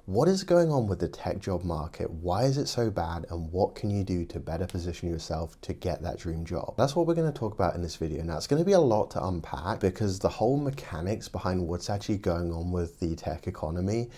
What is going on with the tech job market? Why is it so bad? And what can you do to better position yourself to get that dream job? That's what we're going to talk about in this video. Now, it's going to be a lot to unpack because the whole mechanics behind what's actually going on with the tech economy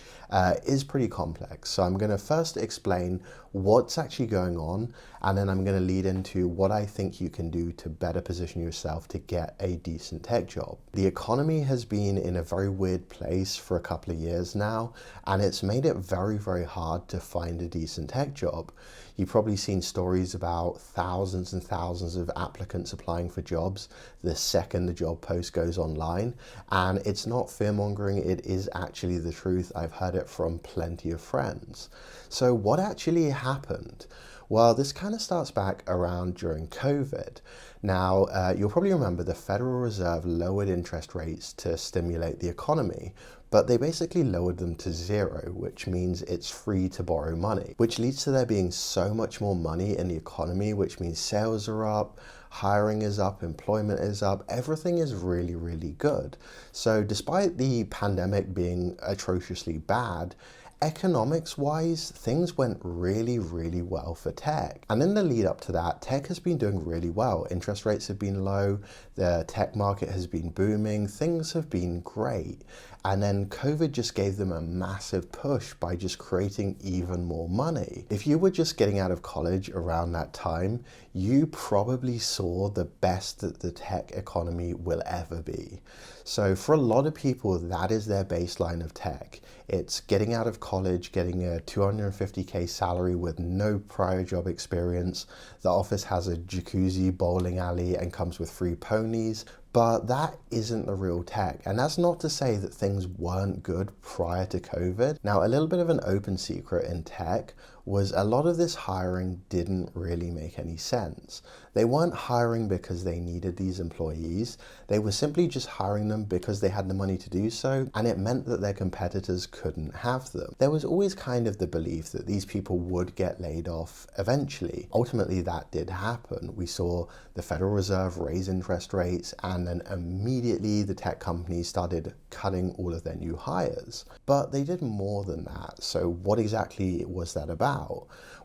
is pretty complex. So I'm going to first explain what's actually going on, and then I'm going to lead into what I think you can do to better position yourself to get a decent tech job. The economy has been in a very weird place for a couple of years now, and it's made it very, very hard to find a decent tech job. You've probably seen stories about thousands and thousands of applicants applying for jobs the second the job post goes online. And it's not fear-mongering, it is actually the truth. I've heard it from plenty of friends. So what actually happened? Well, this kind of starts back around during COVID. Now, you'll probably remember the Federal Reserve lowered interest rates to stimulate the economy, but they basically lowered them to zero, which means it's free to borrow money, which leads to there being so much more money in the economy, which means sales are up, hiring is up, employment is up, everything is really, really good. So despite the pandemic being atrociously bad, economics-wise, things went really, really well for tech. And in the lead up to that, tech has been doing really well. Interest rates have been low, the tech market has been booming, things have been great. And then COVID just gave them a massive push by just creating even more money. If you were just getting out of college around that time, you probably saw the best that the tech economy will ever be. So for a lot of people, that is their baseline of tech. It's getting out of college, getting a $250K salary with no prior job experience. The office has a jacuzzi, bowling alley, and comes with free ponies. But that isn't the real tech. And that's not to say that things weren't good prior to COVID. Now, a little bit of an open secret in tech was a lot of this hiring didn't really make any sense. They weren't hiring because they needed these employees. They were simply just hiring them because they had the money to do so, and it meant that their competitors couldn't have them. There was always kind of the belief that these people would get laid off eventually. Ultimately, that did happen. We saw the Federal Reserve raise interest rates, and then immediately the tech companies started cutting all of their new hires. But they did more than that. So what exactly was that about?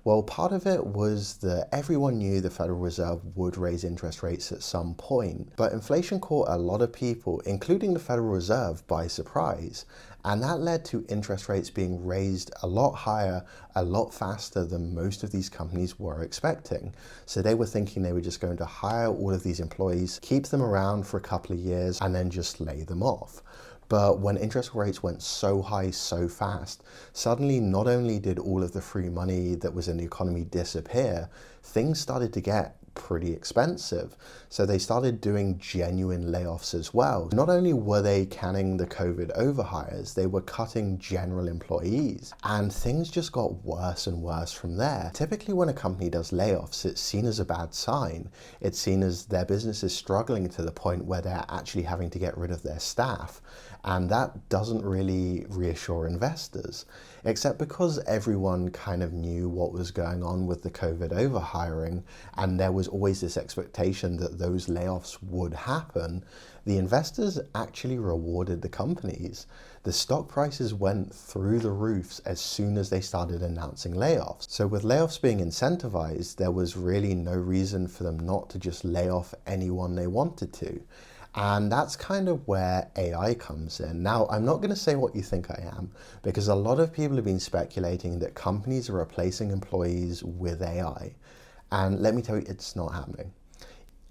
Well, part of it was that everyone knew the Federal Reserve would raise interest rates at some point, but inflation caught a lot of people, including the Federal Reserve, by surprise. And that led to interest rates being raised a lot higher, a lot faster than most of these companies were expecting. So they were thinking they were just going to hire all of these employees, keep them around for a couple of years, and then just lay them off. But when interest rates went so high so fast, suddenly not only did all of the free money that was in the economy disappear, things started to get pretty expensive. So they started doing genuine layoffs as well. Not only were they canning the COVID overhires, they were cutting general employees, and things just got worse and worse from there. Typically when a company does layoffs, it's seen as a bad sign. It's seen as their business is struggling to the point where they're actually having to get rid of their staff. And that doesn't really reassure investors, except because everyone kind of knew what was going on with the COVID overhiring, and there was always this expectation that those layoffs would happen. The investors actually rewarded the companies. The stock prices went through the roofs as soon as they started announcing layoffs. So with layoffs being incentivized, there was really no reason for them not to just lay off anyone they wanted to. And that's kind of where AI comes in. Now, I'm not going to say what you think I am, because a lot of people have been speculating that companies are replacing employees with AI. And let me tell you, it's not happening.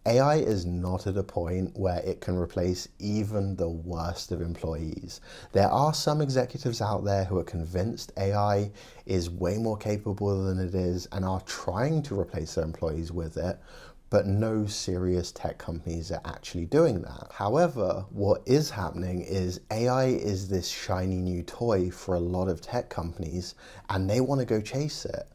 AI is not at a point where it can replace even the worst of employees. There are some executives out there who are convinced AI is way more capable than it is and are trying to replace their employees with it, but no serious tech companies are actually doing that. However, what is happening is AI is this shiny new toy for a lot of tech companies, and they want to go chase it.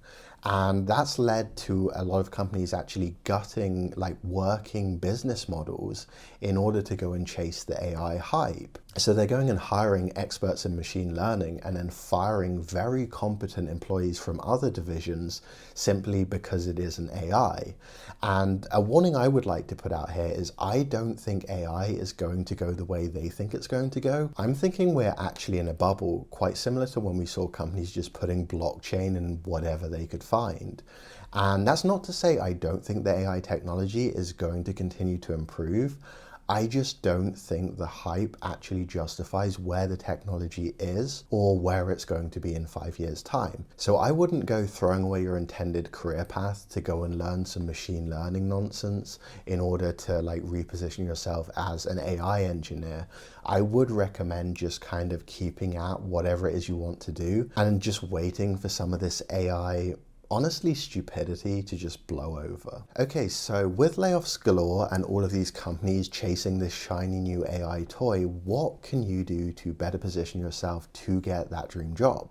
And that's led to a lot of companies actually gutting like working business models in order to go and chase the AI hype. So they're going and hiring experts in machine learning and then firing very competent employees from other divisions simply because it is an AI. And a warning I would like to put out here is I don't think AI is going to go the way they think it's going to go. I'm thinking we're actually in a bubble, quite similar to when we saw companies just putting blockchain in whatever they could find. And that's not to say I don't think the AI technology is going to continue to improve. I just don't think the hype actually justifies where the technology is or where it's going to be in 5 years' time. So I wouldn't go throwing away your intended career path to go and learn some machine learning nonsense in order to like reposition yourself as an AI engineer. I would recommend just kind of keeping at whatever it is you want to do and just waiting for some of this AI honestly stupidity to just blow over. Okay, so with layoffs galore and all of these companies chasing this shiny new AI toy, what can you do to better position yourself to get that dream job?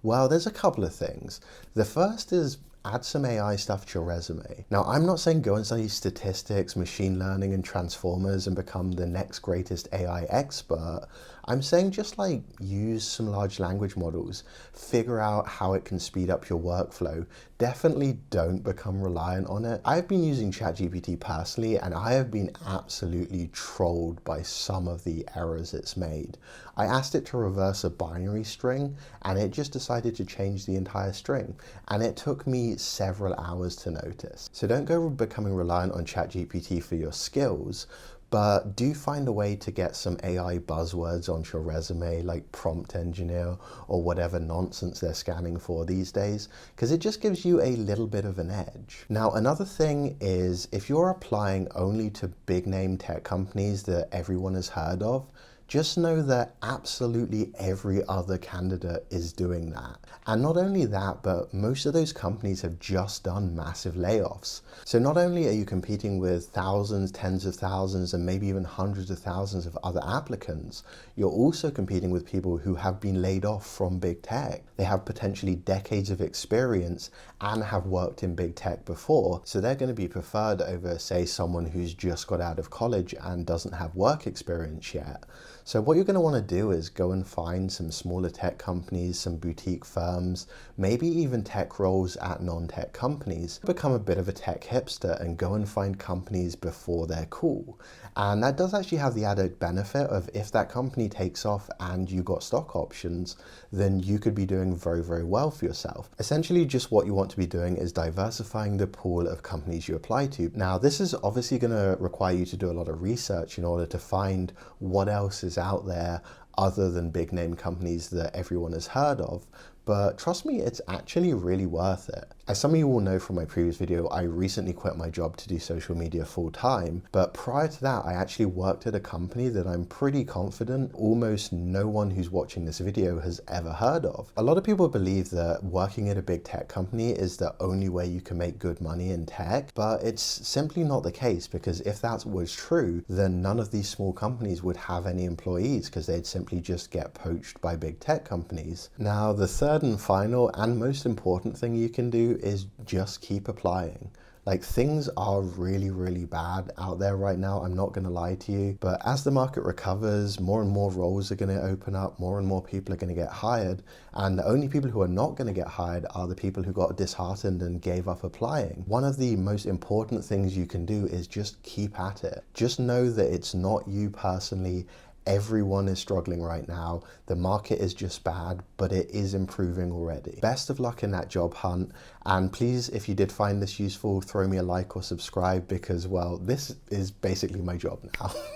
Well, there's a couple of things. The first is add some AI stuff to your resume. Now, I'm not saying go and study statistics, machine learning, and transformers and become the next greatest AI expert. I'm saying just like use some large language models, figure out how it can speed up your workflow. Definitely don't become reliant on it. I've been using ChatGPT personally, and I have been absolutely trolled by some of the errors it's made. I asked it to reverse a binary string, and it just decided to change the entire string. And it took me several hours to notice. So don't go becoming reliant on ChatGPT for your skills, but do find a way to get some AI buzzwords onto your resume, like prompt engineer or whatever nonsense they're scanning for these days, because it just gives you a little bit of an edge. Now, another thing is if you're applying only to big name tech companies that everyone has heard of, just know that absolutely every other candidate is doing that. And not only that, but most of those companies have just done massive layoffs. So not only are you competing with thousands, tens of thousands, and maybe even hundreds of thousands of other applicants, you're also competing with people who have been laid off from big tech. They have potentially decades of experience and have worked in big tech before. So they're going to be preferred over, say, someone who's just got out of college and doesn't have work experience yet. So what you're going to want to do is go and find some smaller tech companies, some boutique firms, maybe even tech roles at non-tech companies. Become a bit of a tech hipster and go and find companies before they're cool. And that does actually have the added benefit of if that company takes off and you got stock options, then you could be doing very, very well for yourself. Essentially, just what you want to be doing is diversifying the pool of companies you apply to. Now, this is obviously going to require you to do a lot of research in order to find what else is out there other than big name companies that everyone has heard of. But trust me, it's actually really worth it. As some of you will know from my previous video, I recently quit my job to do social media full time. But prior to that, I actually worked at a company that I'm pretty confident almost no one who's watching this video has ever heard of. A lot of people believe that working at a big tech company is the only way you can make good money in tech, but it's simply not the case, because if that was true, then none of these small companies would have any employees because they'd simply just get poached by big tech companies. Now, the third and final and most important thing you can do is just keep applying. Like, things are really, really bad out there right now, I'm not gonna lie to you, but as the market recovers, more and more roles are gonna open up, more and more people are gonna get hired, and the only people who are not gonna get hired are the people who got disheartened and gave up applying. One of the most important things you can do is just keep at it. Just know that it's not you personally. Everyone is struggling right now. The market is just bad, but it is improving already. Best of luck in that job hunt. And please, if you did find this useful, throw me a like or subscribe because, well, this is basically my job now.